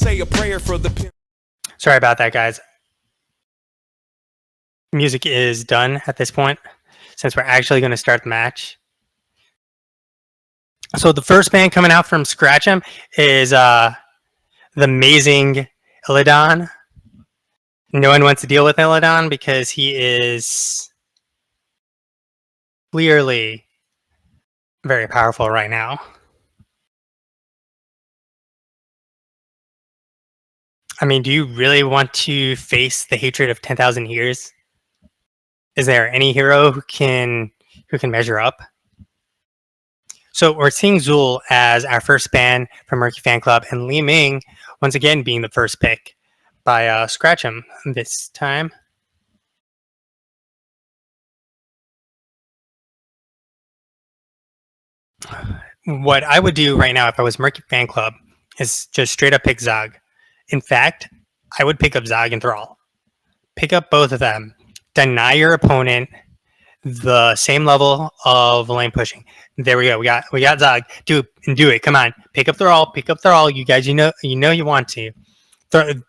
say a prayer for the pimp. Sorry about that, guys. Music is done at this point, since we're actually going to start the match. So the first band coming out from Scratchem is the amazing Illidan. No one wants to deal with Illidan because he is clearly very powerful right now. I mean, do you really want to face the hatred of 10,000 years? Is there any hero who can measure up? So we're seeing Zool as our first ban from Murky Fan Club, and Li Ming once again being the first pick by Scratchem this time. What I would do right now if I was Murky Fan Club is just straight up pick Zog. In fact, I would pick up Zog and Thrall. Pick up both of them. Deny your opponent the same level of lane pushing. There we go. We got Zog. Do it. Come on. Pick up Thrall. You guys, you know you want to.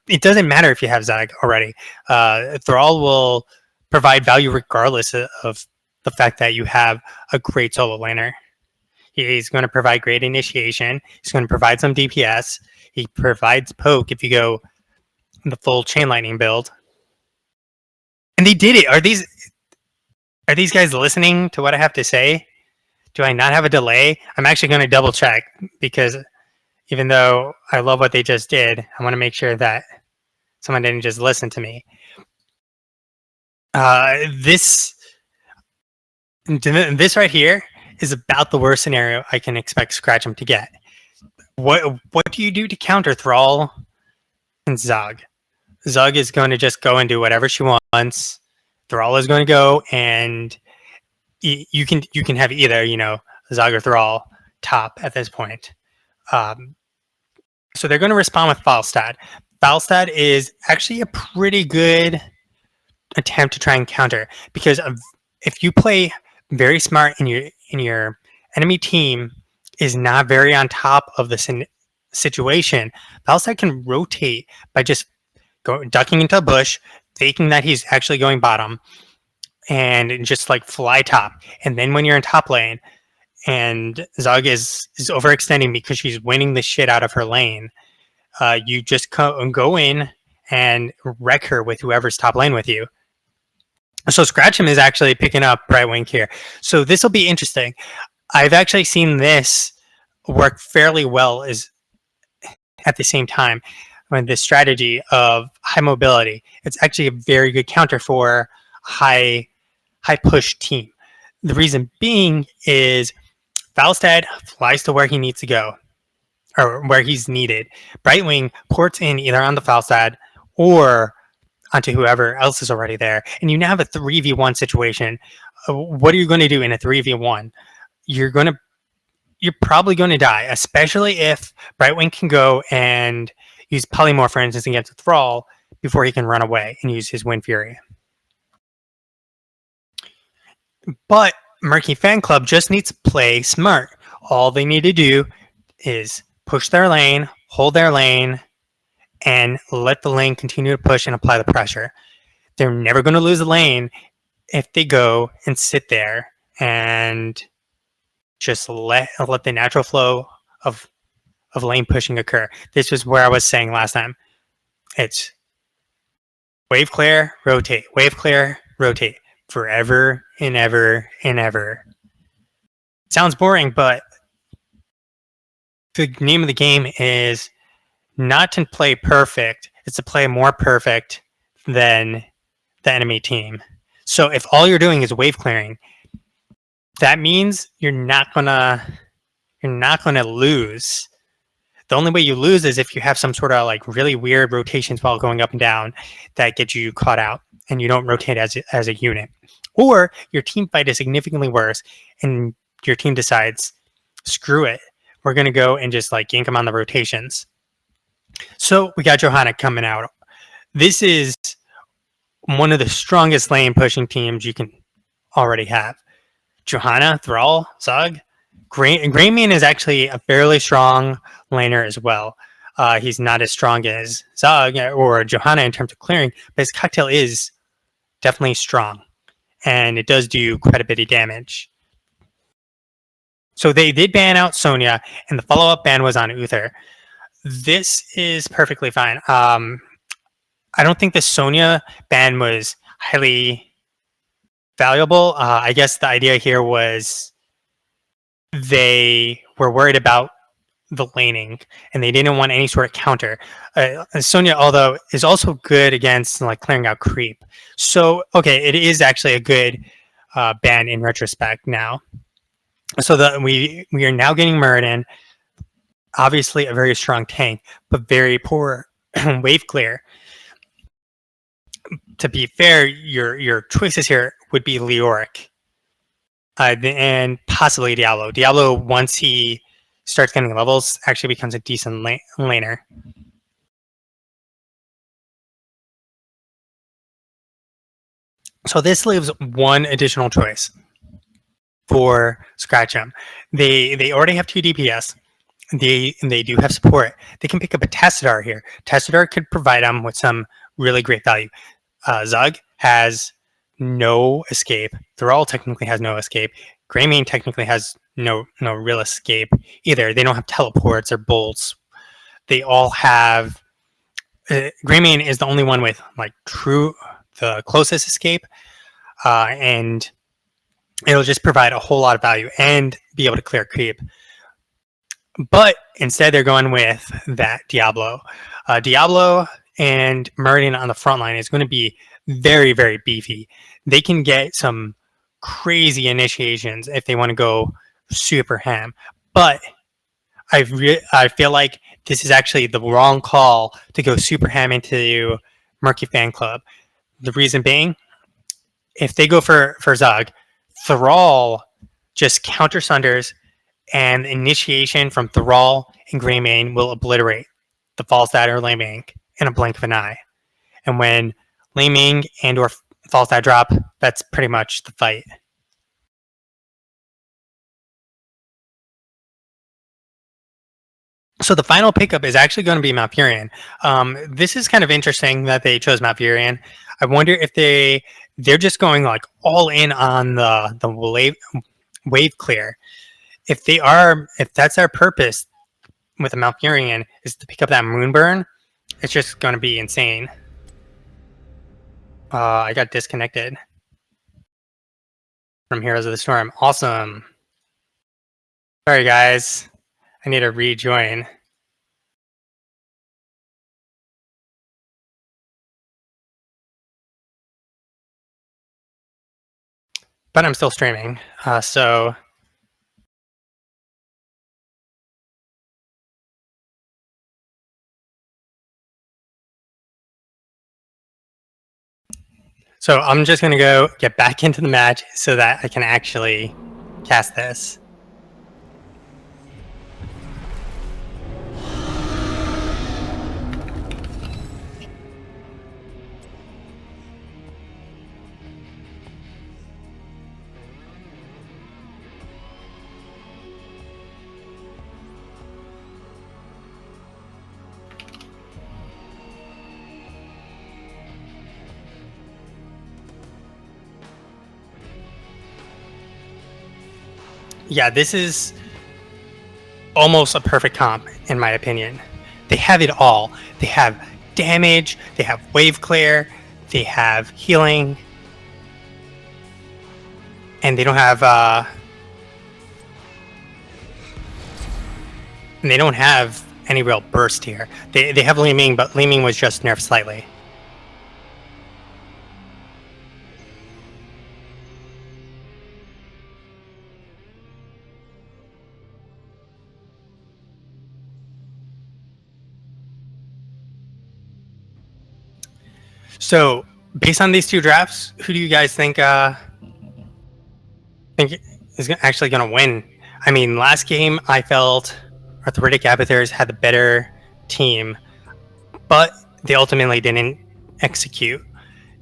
It doesn't matter if you have Zog already. Thrall will provide value regardless of the fact that you have a great solo laner. He's going to provide great initiation. He's going to provide some DPS. He provides poke if you go the full chain lightning build. And they did it. Are these guys listening to what I have to say? Do I not have a delay? I'm actually going to double check, because even though I love what they just did, I want to make sure that someone didn't just listen to me. This right here is about the worst scenario I can expect Scratchem to get. What do you do to counter Thrall and Zog? Zog is going to just go and do whatever she wants. Thrall is going to go, and you can have either, Zog or Thrall top at this point. So they're going to respond with Falstad. Falstad is actually a pretty good attempt to try and counter, because if you play very smart and your enemy team is not very on top of the situation, Falstad can rotate by just ducking into a bush, faking that he's actually going bottom, and just like fly top. And then when you're in top lane and Zog is overextending because she's winning the shit out of her lane, you just go in and wreck her with whoever's top lane with you. So Scratchem is actually picking up Brightwing here. So this will be interesting. I've actually seen this work fairly well at the same time. When this strategy of high mobility, it's actually a very good counter for high push team. The reason being is Falstad flies to where he needs to go, or where he's needed. Brightwing ports in either on the Falstad or onto whoever else is already there, and you now have a 3v1 situation. What are you going to do in a 3v1? You're probably going to die, especially if Brightwing can go and use Polymorph, for instance, against a Thrall before he can run away and use his Wind Fury. But Murky Fan Club just needs to play smart. All they need to do is push their lane, hold their lane, and let the lane continue to push and apply the pressure. They're never going to lose the lane if they go and sit there and just let the natural flow of lane pushing occur. This was where I was saying last time. It's wave clear, rotate, forever and ever and ever. Sounds boring, but the name of the game is not to play perfect, it's to play more perfect than the enemy team. So if all you're doing is wave clearing, that means you're not gonna lose. The only way you lose is if you have some sort of like really weird rotations while going up and down that get you caught out and you don't rotate as a unit. Or your team fight is significantly worse and your team decides, screw it, we're going to go and just like yank them on the rotations. So we got Johanna coming out. This is one of the strongest lane pushing teams you can already have. Johanna, Thrall, Zog. Greymane is actually a fairly strong laner as well. He's not as strong as Zug or Johanna in terms of clearing, but his cocktail is definitely strong, and it does do quite a bit of damage. So they did ban out Sonya, and the follow-up ban was on Uther. This is perfectly fine. I don't think the Sonya ban was highly valuable. I guess the idea here was they were worried about the laning, and they didn't want any sort of counter. Sonya, although, is also good against like clearing out creep. So okay, it is actually a good ban in retrospect now. So we are now getting Muradin, obviously a very strong tank, but very poor wave clear. To be fair, your choices here would be Leoric, and possibly Diablo. Diablo, once he starts getting levels, actually becomes a decent laner. So this leaves one additional choice for Scratchum. They already have 2 DPS. They do have support. They can pick up a Tassadar here. Tassadar could provide them with some really great value. Zug has no escape. Thrall technically has no escape. Greymane technically has no real escape either. They don't have teleports or bolts. They all have. Greymane is the only one with like the closest escape, and it'll just provide a whole lot of value and be able to clear creep. But instead, they're going with that Diablo. Diablo and Muradin on the front line is going to be very, very beefy. They can get some crazy initiations if they want to go super ham. But I feel like this is actually the wrong call to go super ham into Murky Fan Club. The reason being, if they go for Zug, Thrall just counter sunders, and initiation from Thrall and Greymane will obliterate the Falstad or Lei in a blink of an eye. And when Lei and or Falstad drop, that's pretty much the fight. So the final pickup is actually going to be Malfurion. This is kind of interesting that they chose Malfurion. I wonder if they're just going like all in on the wave clear. If that's their purpose with a Malfurion is to pick up that Moonburn, it's just going to be insane. I got disconnected from Heroes of the Storm. Awesome. Sorry, guys. I need to rejoin. But I'm still streaming, so... So I'm just going to go get back into the match so that I can actually cast this. Yeah, this is almost a perfect comp, in my opinion. They have it all. They have damage, they have wave clear, they have healing, and they don't have any real burst here. They have Li Ming, but Li Ming was just nerfed slightly. So, based on these two drafts, who do you guys think is actually going to win? I mean, last game I felt Arthritic Abathurs had the better team, but they ultimately didn't execute.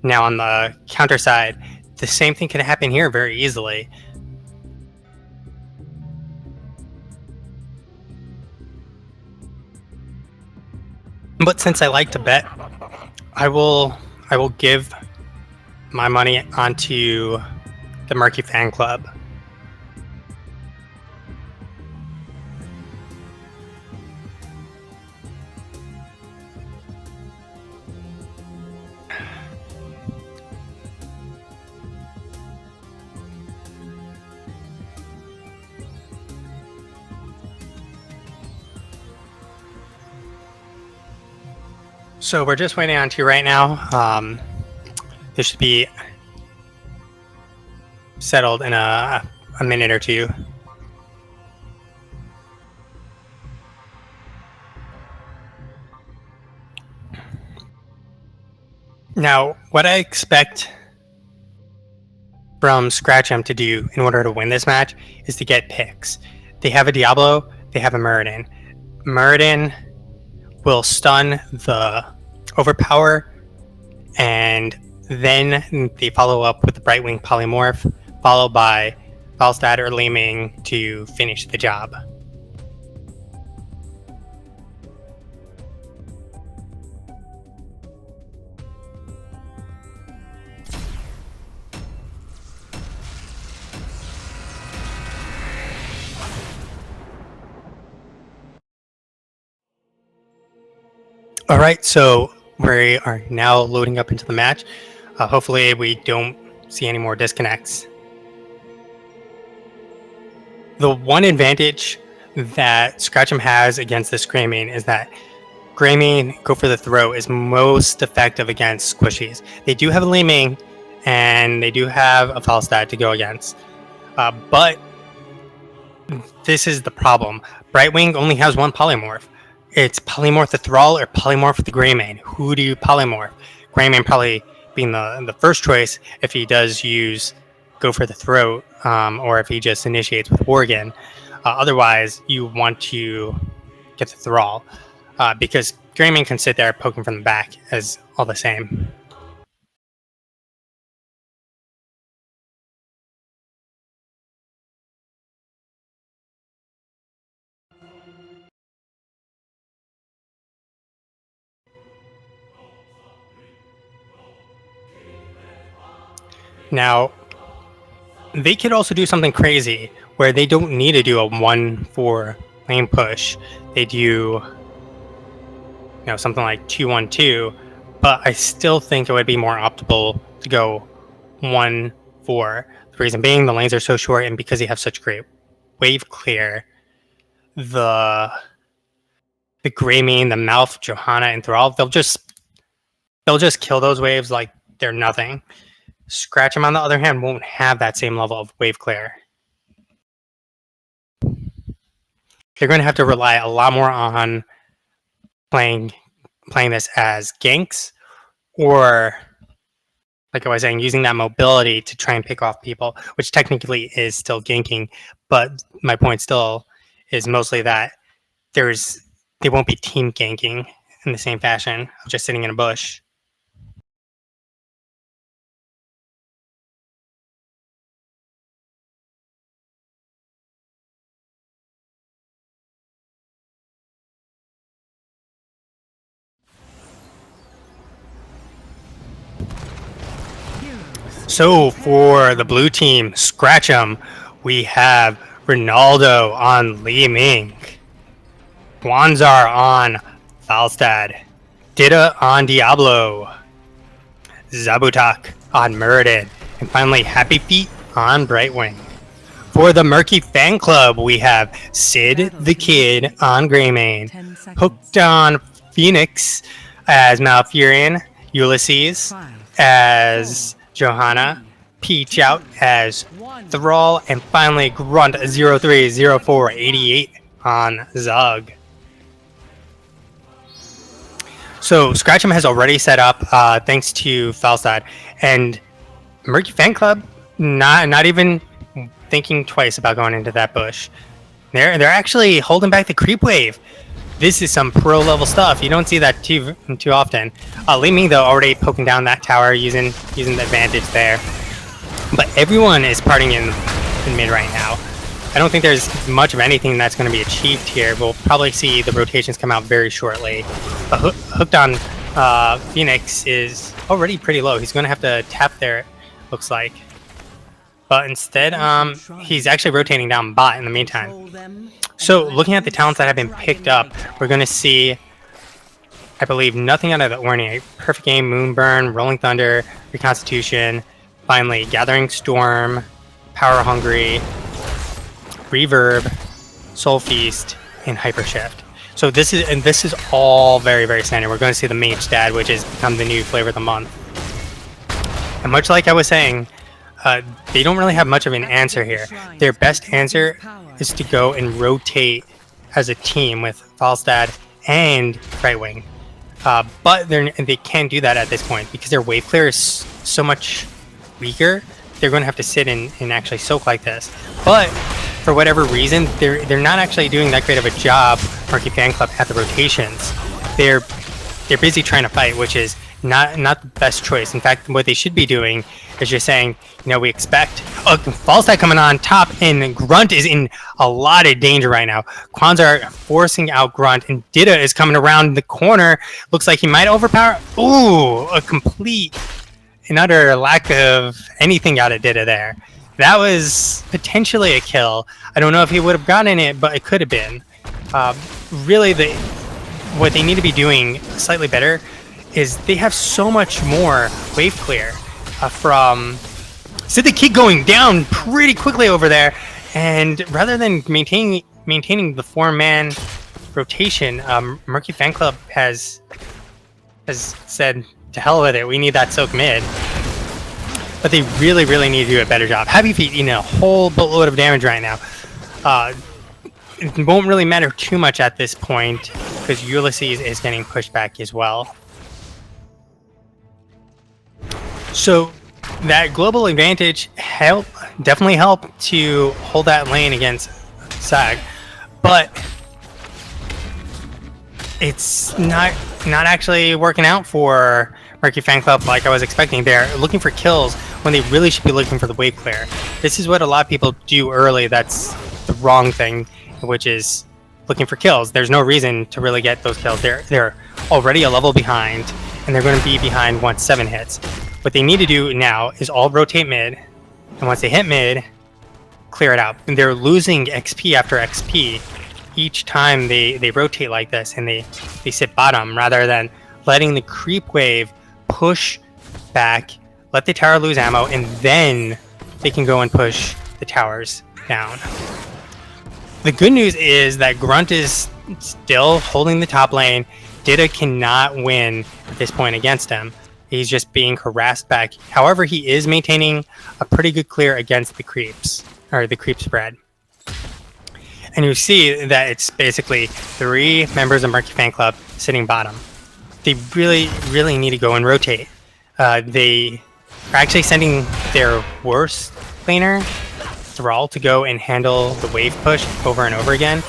Now on the counter side, the same thing can happen here very easily. But since I like to bet, I will give my money onto the Murky fan club. So we're just waiting on 2 right now. This should be settled in a minute or 2. Now, what I expect from Scratch'em to do in order to win this match is to get picks. They have a Diablo, they have a Muradin. Muradin will stun the Overpower, and then they follow up with the Brightwing Polymorph, followed by Falstad or Li Ming to finish the job. All right, so we are now loading up into the match. Hopefully we don't see any more disconnects. The one advantage that Scratch'em has against this Greymane is that Greymane Go for the Throw is most effective against squishies. They do have a Li Ming, and they do have a Falstad to go against. But this is the problem. Brightwing only has one polymorph. It's polymorph the Thrall or polymorph the Greymane. Who do you polymorph? Greymane probably being the first choice if he does use Go for the Throat, or if he just initiates with Worgen. Otherwise, you want to get the Thrall, because Greymane can sit there poking from the back as all the same. Now, they could also do something crazy where they don't need to do a 1-4 lane push. They do, something like 2-1-2, but I still think it would be more optimal to go 1-4. The reason being, the lanes are so short, and because they have such great wave clear, the Greymane, the Malf, Johanna, and Thrall, they'll just kill those waves like they're nothing. Scratch'em, on the other hand, won't have that same level of wave clear. They're going to have to rely a lot more on playing this as ganks, or, like I was saying, using that mobility to try and pick off people, which technically is still ganking. But my point still is mostly that they won't be team ganking in the same fashion of just sitting in a bush. So for the blue team, Scratch'em, we have Ronaldo on Li Ming, Guanzar on Falstad, Dita on Diablo, Zabutak on Muradin, and finally Happy Feet on Brightwing. For the Murky fan club, we have Sid the Kid on Greymane, Hooked on Phoenix as Malfurion, Ulysses as Johanna, Peach out as Thrall, and finally Grunt 030488 on Zug. So Scratch'em has already set up, thanks to Falstad, and Murky fan club not even thinking twice about going into that bush. They're actually holding back the creep wave. This is some pro level stuff. You don't see that too often. Li Ming, though, already poking down that tower, using the advantage there. But everyone is partying in mid right now. I don't think there's much of anything that's going to be achieved here. We'll probably see the rotations come out very shortly. But hooked on Phoenix is already pretty low. He's going to have to tap there, looks like. But instead, he's actually rotating down bot in the meantime. So looking at the talents that have been picked up, we're going to see, I believe, nothing out of the ordinary. Perfect Aim, Moonburn, Rolling Thunder, Reconstitution, finally Gathering Storm, Power Hungry, Reverb, Soul Feast, and Hyper Shift. So this is all very, very standard. We're going to see the Mage Stat, which has become the new flavor of the month. And much like I was saying, they don't really have much of an answer here. Their best answer is to go and rotate as a team with Falstad and Right Wing. But they can't do that at this point because their wave clear is so much weaker. They're going to have to sit and actually soak like this. But for whatever reason, they're not actually doing that great of a job, Murky Fan Club, at the rotations. They're busy trying to fight, which is not the best choice. In fact, what they should be doing is just saying, you know, we expect Falstad coming on top, and Grunt is in a lot of danger right now. Kwanzaa are forcing out Grunt, and Dida is coming around the corner. Looks like he might overpower. Ooh, a complete and utter lack of anything out of Dida there. That was potentially a kill. I don't know if he would have gotten it, but it could have been. Really, what they need to be doing slightly better is they have so much more wave clear from... So they keep going down pretty quickly over there, and rather than maintaining the 4-man rotation, Murky Fan Club has said, to hell with it, we need that soak mid. But they really, really need to do a better job. Happy Feet eating a whole boatload of damage right now. It won't really matter too much at this point because Ulysses is getting pushed back as well. So that global advantage definitely helped to hold that lane against Sag, but it's not actually working out for Murky Fan Club like I was expecting. They're looking for kills when they really should be looking for the wave clear. This is what a lot of people do early. That's the wrong thing, which is looking for kills. There's no reason to really get those kills. They're already a level behind, and they're going to be behind once 7 hits. What they need to do now is all rotate mid, and once they hit mid, clear it out. And they're losing XP after XP each time they rotate like this, and they sit bottom rather than letting the creep wave push back, let the tower lose ammo, and then they can go and push the towers down. The good news is that Grunt is still holding the top lane. Dida cannot win at this point against him. He's just being harassed back. However, he is maintaining a pretty good clear against the creeps, or the creep spread. And you see that it's basically 3 members of Murky Fan Club sitting bottom. They really, really need to go and rotate. They are actually sending their worst laner, Thrall, to go and handle the wave push over and over again.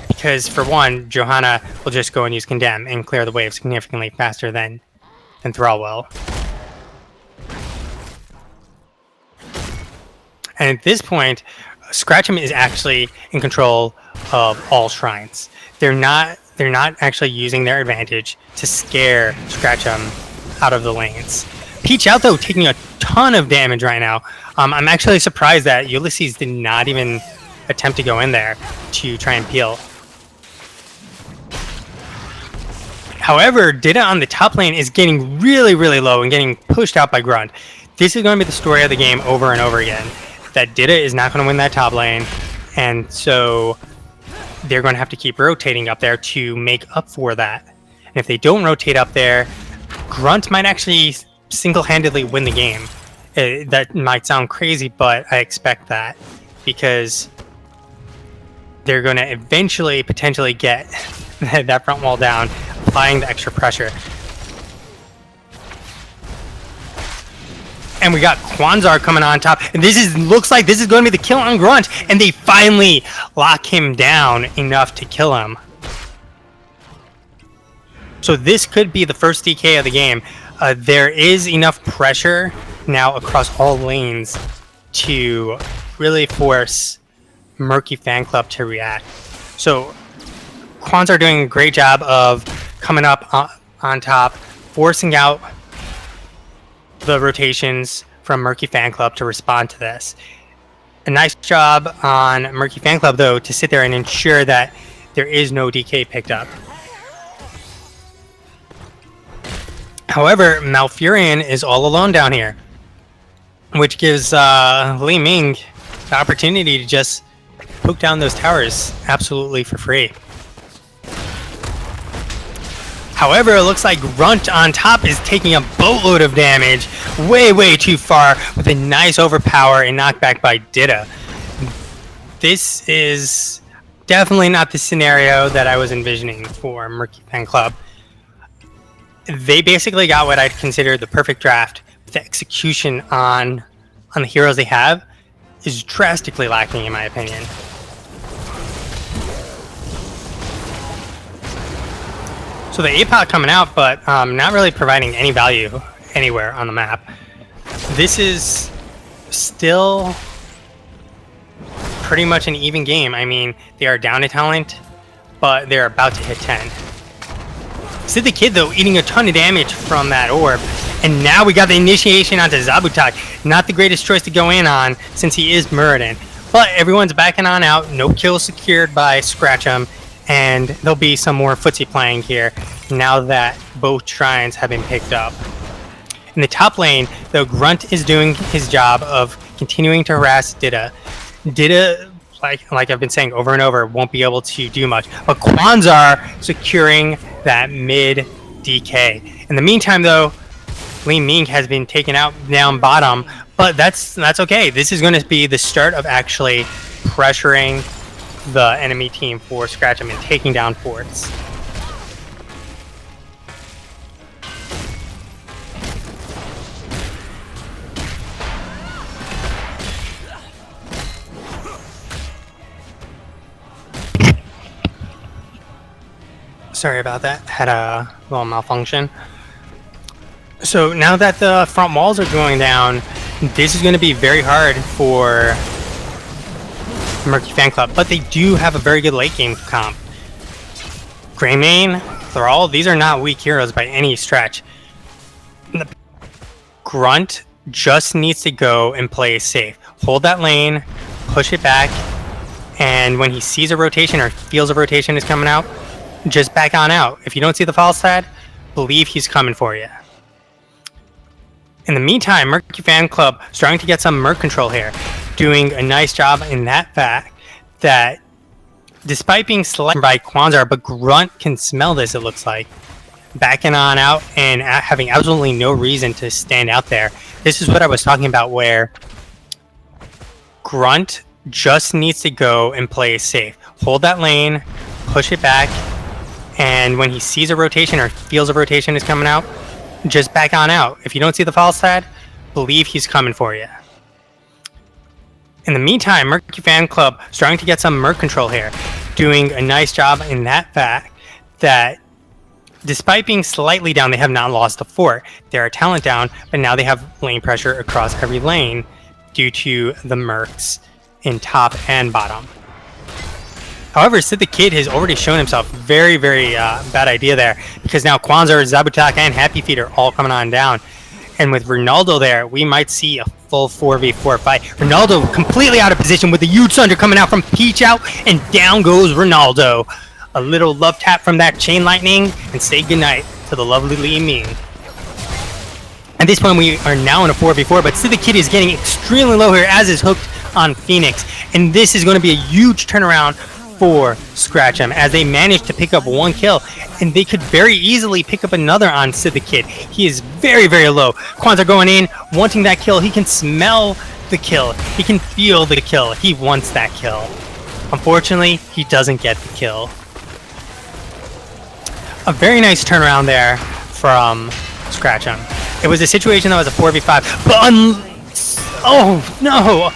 Because for one, Johanna will just go and use Condemn and clear the wave significantly faster than Thrall will. And at this point, Scratch'em is actually in control of all shrines. They're not actually using their advantage to scare Scratch'em out of the lanes. Peach out though, taking a ton of damage right now. I'm actually surprised that Ulysses did not even attempt to go in there to try and peel. However, Dida on the top lane is getting really, really low and getting pushed out by Grunt. This is going to be the story of the game over and over again. That Dida is not going to win that top lane, and so they're going to have to keep rotating up there to make up for that. And if they don't rotate up there, Grunt might actually single-handedly win the game. That might sound crazy, but I expect that because they're going to eventually potentially get that front wall down, applying the extra pressure. And we got Kwanzaa coming on top, and looks like this is going to be the kill on Grunt, and they finally lock him down enough to kill him. So this could be the first DK of the game. There is enough pressure now across all lanes to really force Murky fan club to react. So Quans are doing a great job of coming up on top, forcing out the rotations from Murky fan club to respond to this. A nice job on Murky fan club, though, to sit there and ensure that there is no DK picked up. However, Malfurion is all alone down here, which gives Li Ming the opportunity to just poke down those towers absolutely for free. However, it looks like Grunt on top is taking a boatload of damage, way too far, with a nice overpower and knockback by Dida. This is definitely not the scenario that I was envisioning for Murky Fan Club. They basically got what I'd consider the perfect draft. The execution on the heroes they have is drastically lacking, in my opinion. So the APOC coming out, but not really providing any value anywhere on the map. This is still pretty much an even game. I mean, they are down a talent, but they're about to hit 10. Sid the Kid, though, eating a ton of damage from that orb. And now we got the initiation onto Zabutak. Not the greatest choice to go in on, since he is Muradin. But everyone's backing on out. No kills secured by Scratch'em. And there'll be some more footsie playing here now that both shrines have been picked up. In the top lane, though, Grunt is doing his job of continuing to harass Dida. Dida, like I've been saying over and over, won't be able to do much. But Quanzar securing that mid DK. In the meantime, though, Li Ming has been taken out down bottom, but that's okay. This is going to be the start of actually pressuring the enemy team for Scratch'em and taking down forts. Sorry about that. Had a little malfunction. So now that the front walls are going down, this is going to be very hard for Murky Fan Club, but they do have a very good late game comp. Greymane, Thrall, these are not weak heroes by any stretch. The Grunt just needs to go and play safe. Hold that lane, push it back, and when he sees a rotation or feels a rotation is coming out, just back on out. If you don't see the Falstad, believe he's coming for you. In the meantime, Murky Fan Club starting to get some Merc control here, doing a nice job in that fact that despite being selected by Quanzar, but Grunt can smell this, it looks like, backing on out and having absolutely no reason to stand out there. This is what I was talking about, where Grunt just needs to go and play safe. Hold that lane, push it back, and when he sees a rotation or feels a rotation is coming out, just back on out. If you don't see the Falstad, believe he's coming for you. In the meantime, Murky Fan Club starting to get some Merc control here, doing a nice job in that fact that despite being slightly down, they have not lost the fort. They're a talent down, but now they have lane pressure across every lane due to the Mercs in top and bottom. However, Sid the Kid has already shown himself very bad idea there, because now Quanzar, Zabutak, and Happy Feet are all coming on down. And with Ronaldo there, we might see a full 4v4 fight. Ronaldo completely out of position with the huge thunder coming out from Peach out, and down goes Ronaldo. A little love tap from that chain lightning, and say goodnight to the lovely Li Ming. At this point, we are now in a 4v4, but Sid the Kid is getting extremely low here, as is hooked on Phoenix. And this is going to be a huge turnaround for Scratch'em, as they managed to pick up one kill, and they could very easily pick up another on Sid the Kid. He is very low. Quanzar going in, wanting that kill. He can smell the kill. He can feel the kill. He wants that kill. Unfortunately, he doesn't get the kill. A very nice turnaround there from Scratch'em. It was a situation that was a 4v5, but oh no!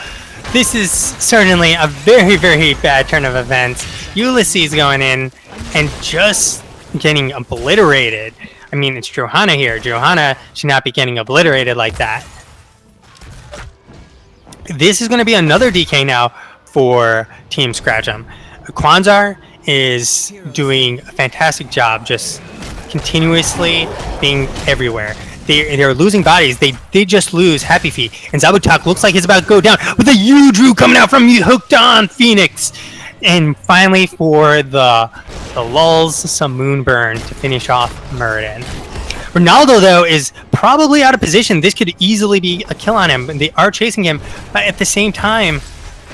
This is certainly a very bad turn of events. Ulysses going in and just getting obliterated. I mean, it's Johanna here. Johanna should not be getting obliterated like that. This is going to be another DK now for Team Scratch'em. Kwanzaa is doing a fantastic job, just continuously being everywhere. They're losing bodies. They did just lose Happy Feet, and Zabutak looks like he's about to go down with a Udru coming out from hooked on Phoenix. And finally, for the lulls, some Moonburn to finish off Muradin. Ronaldo, though, is probably out of position. This could easily be a kill on him. They are chasing him, but at the same time,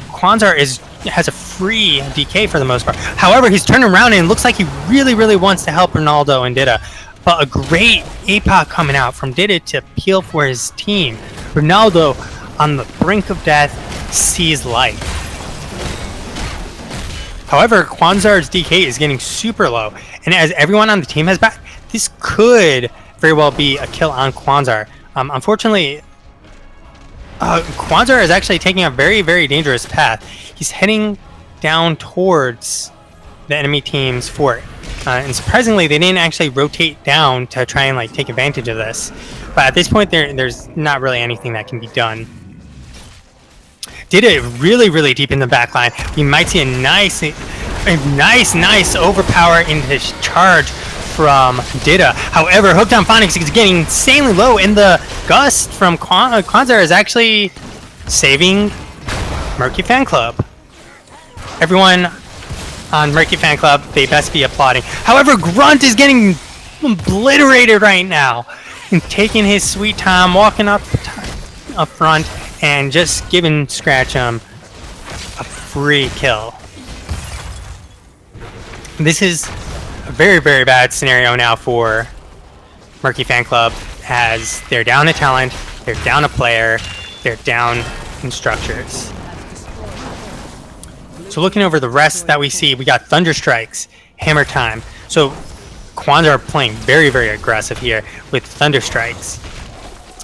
Kwanzaa has a free DK for the most part. However, he's turning around and it looks like he really, really wants to help Ronaldo and Dida. But a great APOC coming out from Dida to peel for his team. Ronaldo, on the brink of death, sees life. However, Kwanzaa's DK is getting super low. And as everyone on the team has back, this could very well be a kill on Kwanzaa. Unfortunately, Kwanzaa is actually taking a very, very dangerous path. He's heading down towards the enemy team's fort. And surprisingly, they didn't actually rotate down to try and take advantage of this. But at this point, there's not really anything that can be done. Did it really, really deep in the back line. We might see a nice overpower into his charge from Dida. However, Hooked on Phonics is getting insanely low, and the gust from Kwanzaa is actually saving Murky Fan Club. Everyone on Murky Fan Club, they best be applauding. However, Grunt is getting obliterated right now and taking his sweet time, walking up front and just giving Scratch'em a free kill. This is a very, very bad scenario now for Murky Fan Club, as they're down a talent, they're down a player, they're down in structures. So looking over the rest that we see, we got Thunder Strikes, Hammer Time. So Kwanzaa are playing very, very aggressive here with Thunder Strikes.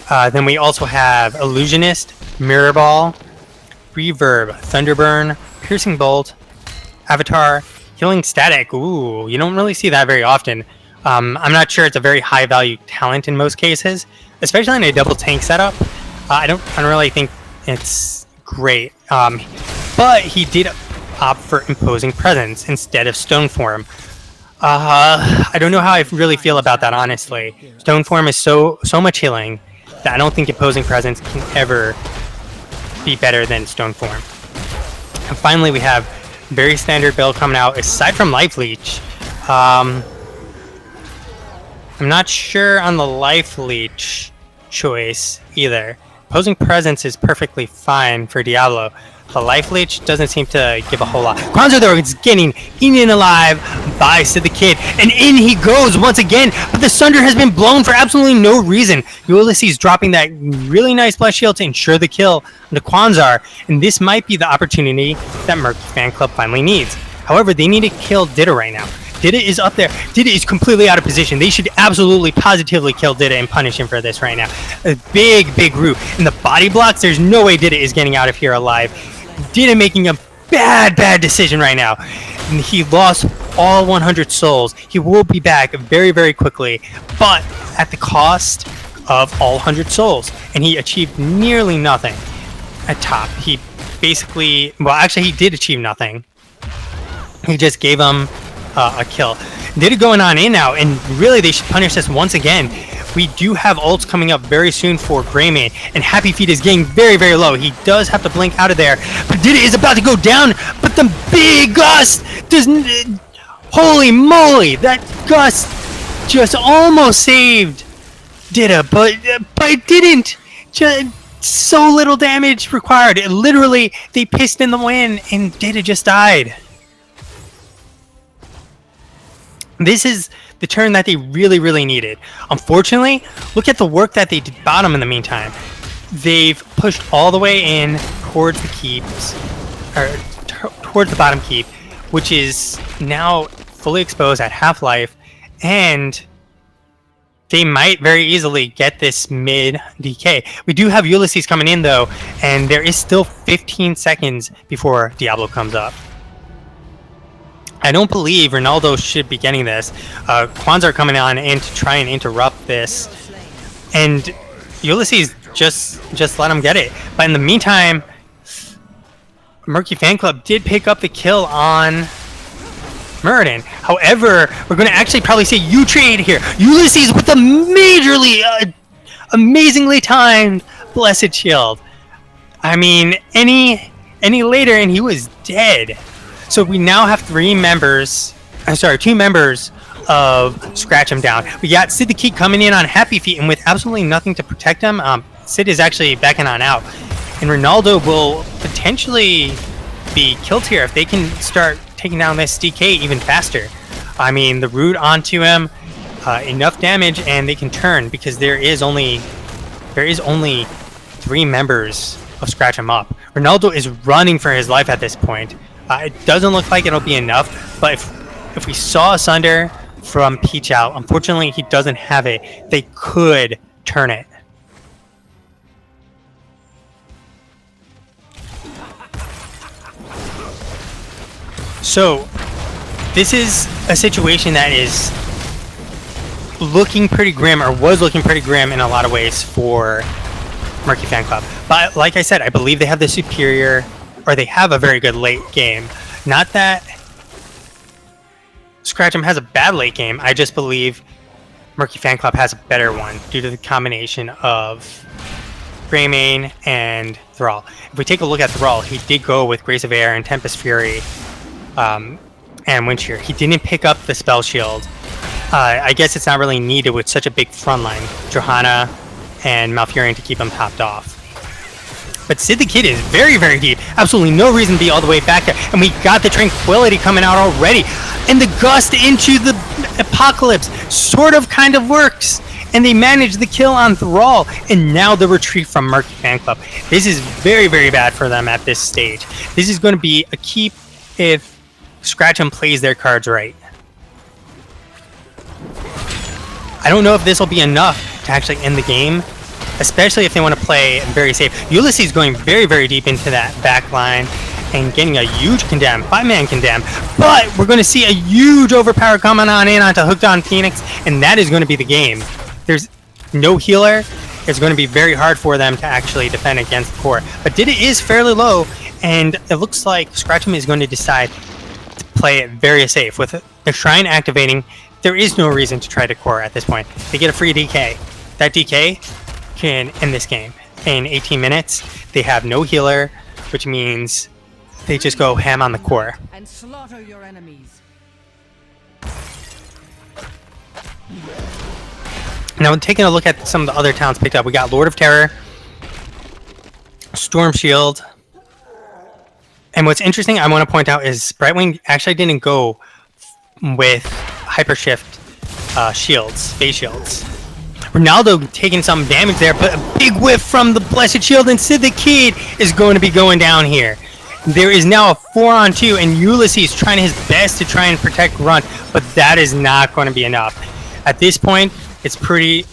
Then we also have Illusionist, Mirror Ball, Reverb, Thunderburn, Piercing Bolt, Avatar, Healing Static. Ooh, you don't really see that very often. I'm not sure it's a very high value talent in most cases, especially in a double tank setup. I don't really think it's great. But he did opt for Imposing Presence instead of Stone Form. I don't know how I really feel about that, honestly. Stone Form is so much healing that I don't think Imposing Presence can ever be better than Stone Form. And finally, we have very standard build coming out. Aside from Life Leech, I'm not sure on the Life Leech choice either. Imposing Presence is perfectly fine for Diablo. The Life Leech doesn't seem to give a whole lot. Kwanzaa, though, is getting eaten alive by Sid the Kid. And in he goes once again. But the Sunder has been blown for absolutely no reason. Ulysses dropping that really nice Blessed Shield to ensure the kill to Kwanzaa. And this might be the opportunity that Murky Fan Club finally needs. However, they need to kill Dida right now. Dida is up there. Dida is completely out of position. They should absolutely, positively kill Dida and punish him for this right now. A big, big root. And the body blocks, there's no way Dida is getting out of here alive. Dida making a bad decision right now. And he lost all 100 souls. He will be back very, very quickly, but at the cost of all 100 souls. And he achieved nearly nothing at top. He basically, well, actually, he did achieve nothing. He just gave him a kill. Dida going on in now, and really they should punish this once again. We do have ults coming up very soon for Greymane, and Happy Feet is getting very, very low. He does have to blink out of there, but Dida is about to go down, but the big gust doesn't... Holy moly, that gust just almost saved Dida, but it didn't. Just so little damage required. It literally, they pissed in the wind, and Dida just died. This is the turn that they really, really needed. Unfortunately, look at the work that they did bottom in the meantime. They've pushed all the way in towards the keeps, or towards the bottom keep, which is now fully exposed at half-life, and they might very easily get this mid DK. We do have Ulysses coming in though, and there is still 15 seconds before Diablo comes up. I don't believe Ronaldo should be getting this. Kwanzaa are coming on in to try and interrupt this, and Ulysses just let him get it. But in the meantime, Murky Fan Club did pick up the kill on Muradin. However, we're going to actually probably see you trade here. Ulysses with a majorly, amazingly timed Blessed Shield. I mean, any later and he was dead. So we now have two members of Scratch Him down. We got Sid the Kid coming in on Happy Feet and with absolutely nothing to protect him. Sid is actually backing on out. And Ronaldo will potentially be killed here if they can start taking down this DK even faster. I mean, the root onto him, enough damage, and they can turn because there is only 3 members of Scratch Him Up. Ronaldo is running for his life at this point. It doesn't look like it'll be enough, but if we saw Sunder from Peach out, unfortunately he doesn't have it. They could turn it. So this is a situation that is looking pretty grim, or was looking pretty grim in a lot of ways for Murky Fan Club. But like I said, I believe they have the superior, or they have a very good late game. Not that Scratch 'em has a bad late game, I just believe Murky Fan Club has a better one due to the combination of Greymane and Thrall. If we take a look at Thrall, he did go with Grace of Air and Tempest Fury and Wind Shear. He didn't pick up the Spell Shield. I guess it's not really needed with such a big front line, Johanna and Malfurion to keep him topped off. But Sid the Kid is very, very deep. Absolutely no reason to be all the way back there. And we got the Tranquility coming out already. And the Gust into the Apocalypse sort of kind of works. And they managed the kill on Thrall. And now the retreat from Murky Fan Club. This is very, very bad for them at this stage. This is going to be a keep if Scratch 'em plays their cards right. I don't know if this will be enough to actually end the game, especially if they want to play very safe. Ulysses going very, very deep into that back line and getting a huge condemn, 5-man condemn. But we're going to see a huge overpower coming on in onto Hooked on Phoenix, and that is going to be the game. There's no healer. It's going to be very hard for them to actually defend against the core. But Dida is fairly low, and it looks like Scratch 'em is going to decide to play it very safe. With the Shrine activating, there is no reason to try to core at this point. They get a free DK. That DK can end this game in 18 minutes. They have no healer, which means they just go ham on the core. And slaughter your enemies. Now, taking a look at some of the other towns picked up, we got Lord of Terror, Storm Shield, and what's interesting I want to point out is Brightwing actually didn't go with Hypershift shields, phase shields. Ronaldo taking some damage there, but a big whiff from the Blessed Shield, and Sid the Kid is going to be going down here. There is now a 4-on-2, and Ulysses trying his best to try and protect Grunt, but that is not going to be enough. At this point, it's pretty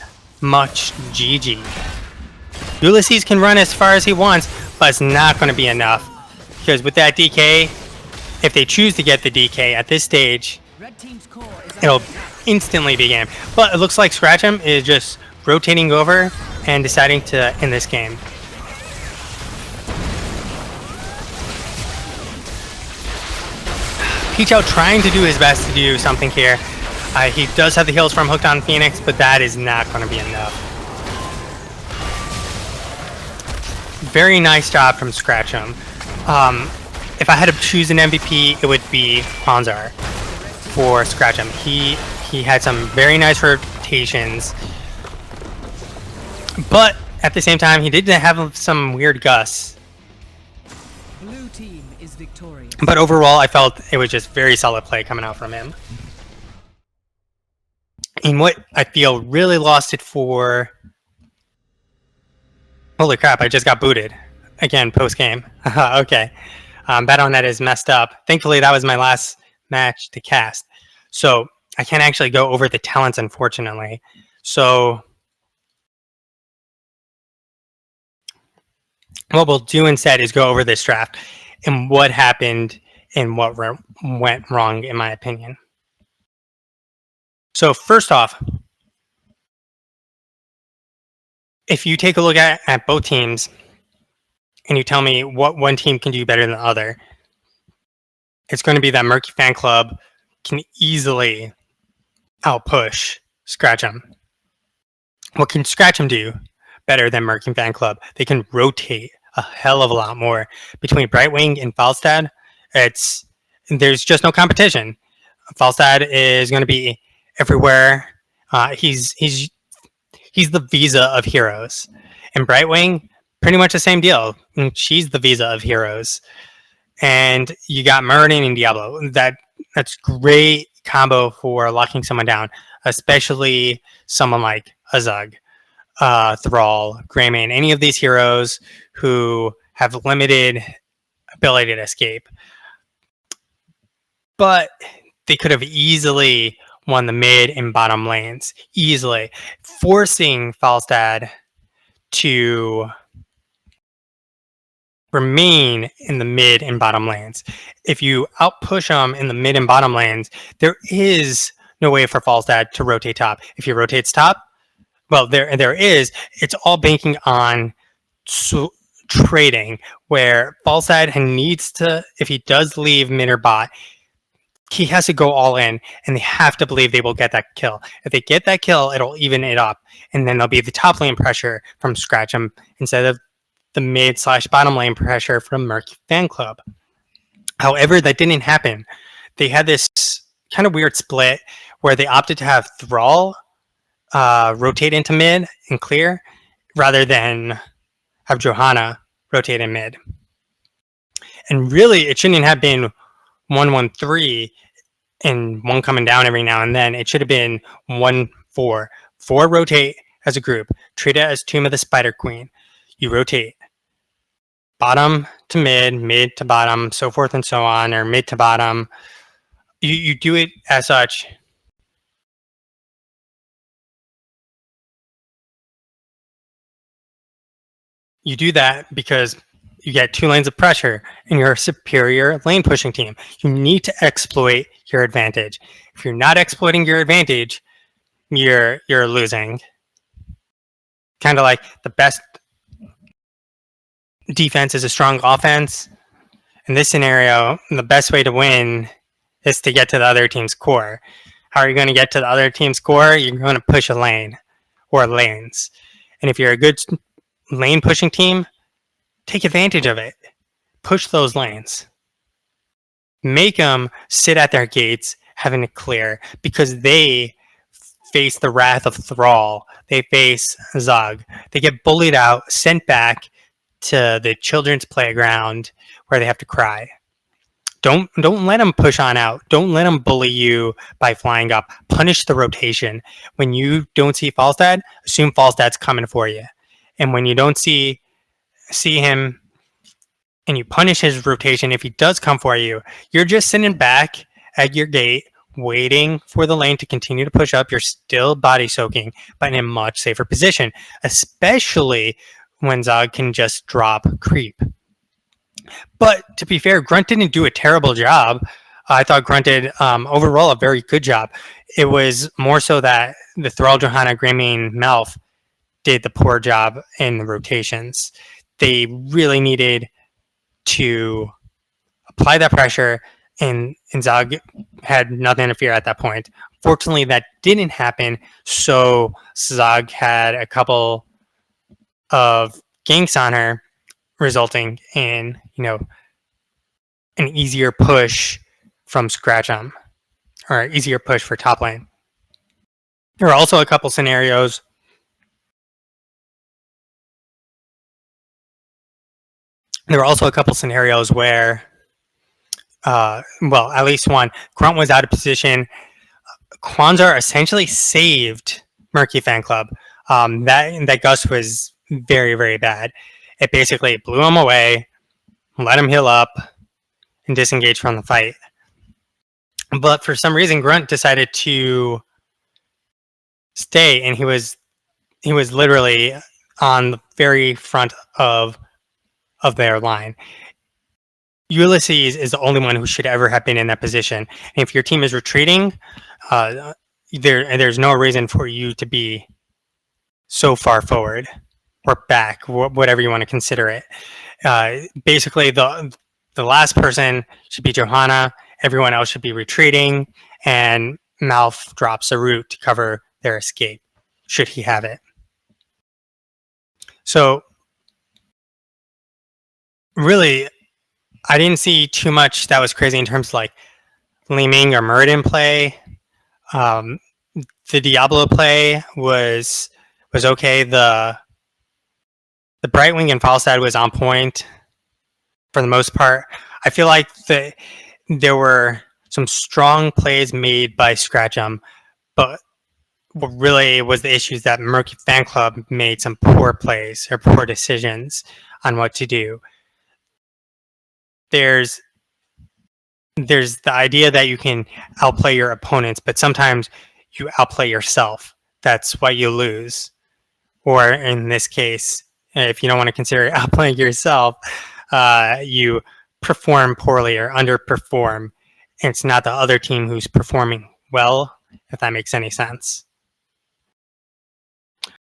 much GG. Ulysses can run as far as he wants, but it's not going to be enough. Because with that DK, if they choose to get the DK at this stage, it'll instantly be game. But it looks like Scratch 'em is just rotating over and deciding to end this game. Peach out trying to do his best to do something here. He does have the heals from Hooked on Phoenix, but that is not going to be enough. Very nice job from Scratch 'em. If I had to choose an MVP, it would be Kwanzar for Scratch 'em. He had some very nice rotations, but at the same time, he did have some weird gusts. Blue team is victorious. But overall, I felt it was just very solid play coming out from him. And what I feel really lost it for... Holy crap, I just got booted. Again, post-game. Okay. BattleNet is messed up. Thankfully, that was my last match to cast. So I can't actually go over the talents, unfortunately. So what we'll do instead is go over this draft and what happened and what went wrong, in my opinion. So first off, if you take a look at both teams, and you tell me what one team can do better than the other, it's going to be that Murky Fan Club can easily outpush Scratch'em. What can Scratch'em do better than Murky Fan Club? They can rotate a hell of a lot more between Brightwing and Falstad. There's just no competition. Falstad is going to be everywhere. He's the Visa of heroes, and Brightwing pretty much the same deal. She's the Visa of heroes, and you got Murden and Diablo. That's great combo for locking someone down, especially someone like Azug, Thrall, Greymane, any of these heroes who have limited ability to escape. But they could have easily won the mid and bottom lanes, easily, forcing Falstad to remain in the mid and bottom lanes. If you outpush them in the mid and bottom lanes, there is no way for Falstad to rotate top. If he rotates top, well, there is. It's all banking on trading, where Falstad needs to, if he does leave mid or bot, he has to go all in, and they have to believe they will get that kill. If they get that kill, it'll even it up, and then there'll be the top lane pressure from Scratch'em instead of the mid/bottom lane pressure from Murky Fan Club. However, that didn't happen. They had this kind of weird split where they opted to have Thrall rotate into mid and clear, rather than have Johanna rotate in mid. And really, it shouldn't have been 1-1-3 and one coming down every now and then. It should have been 1-4. 4 rotate as a group. Treat it as Tomb of the Spider Queen. You rotate bottom to mid, mid to bottom, so forth and so on, or mid to bottom. You do it as such. You do that because you get 2 lanes of pressure and you're a superior lane pushing team. You need to exploit your advantage. If you're not exploiting your advantage, you're losing. Kind of like the best defense is a strong offense. In this scenario, the best way to win is to get to the other team's core. How are you going to get to the other team's core? You're going to push a lane or lanes. And if you're a good lane pushing team, take advantage of it. Push those lanes. Make them sit at their gates having to clear, because they face the wrath of Thrall. They face Zug. They get bullied out, sent back to the children's playground where they have to cry. Don't let them push on out. Don't let them bully you by flying up. Punish the rotation. When you don't see Falstad, assume Falstad's coming for you. And when you don't see him and you punish his rotation, if he does come for you, you're just sitting back at your gate waiting for the lane to continue to push up. You're still body soaking, but in a much safer position, especially when Zog can just drop creep. But to be fair, Grunt didn't do a terrible job. I thought Grunt did overall a very good job. It was more so that the Thrall, Johanna, Greymane, Melf did the poor job in the rotations. They really needed to apply that pressure, and Zog had nothing to fear at that point. Fortunately, that didn't happen, so Zog had a couple of ganks on her, resulting in, an easier push from Scratch'em, or easier push for top lane. There are also a couple scenarios where, at least one, Grunt was out of position. Kwanzaa essentially saved Murky Fan Club. That gust was very, very bad. It basically blew him away, let him heal up, and disengage from the fight. But for some reason, Grunt decided to stay, and he was literally on the very front of their line. Ulysses is the only one who should ever have been in that position. And if your team is retreating, there's no reason for you to be so far forward. or back, whatever you want to consider it. Basically, the last person should be Johanna. Everyone else should be retreating, and Malf drops a root to cover their escape, should he have it. So, really, I didn't see too much that was crazy in terms of like Li Ming or Muradin play. The Diablo play was okay. The Brightwing and Falstad was on point for the most part. I feel like there were some strong plays made by Scratchum, but what really was the issue is that Murky Fan Club made some poor plays or poor decisions on what to do. There's the idea that you can outplay your opponents, but sometimes you outplay yourself. That's why you lose. Or in this case, if you don't want to consider outplaying yourself, you perform poorly or underperform. And it's not the other team who's performing well, if that makes any sense.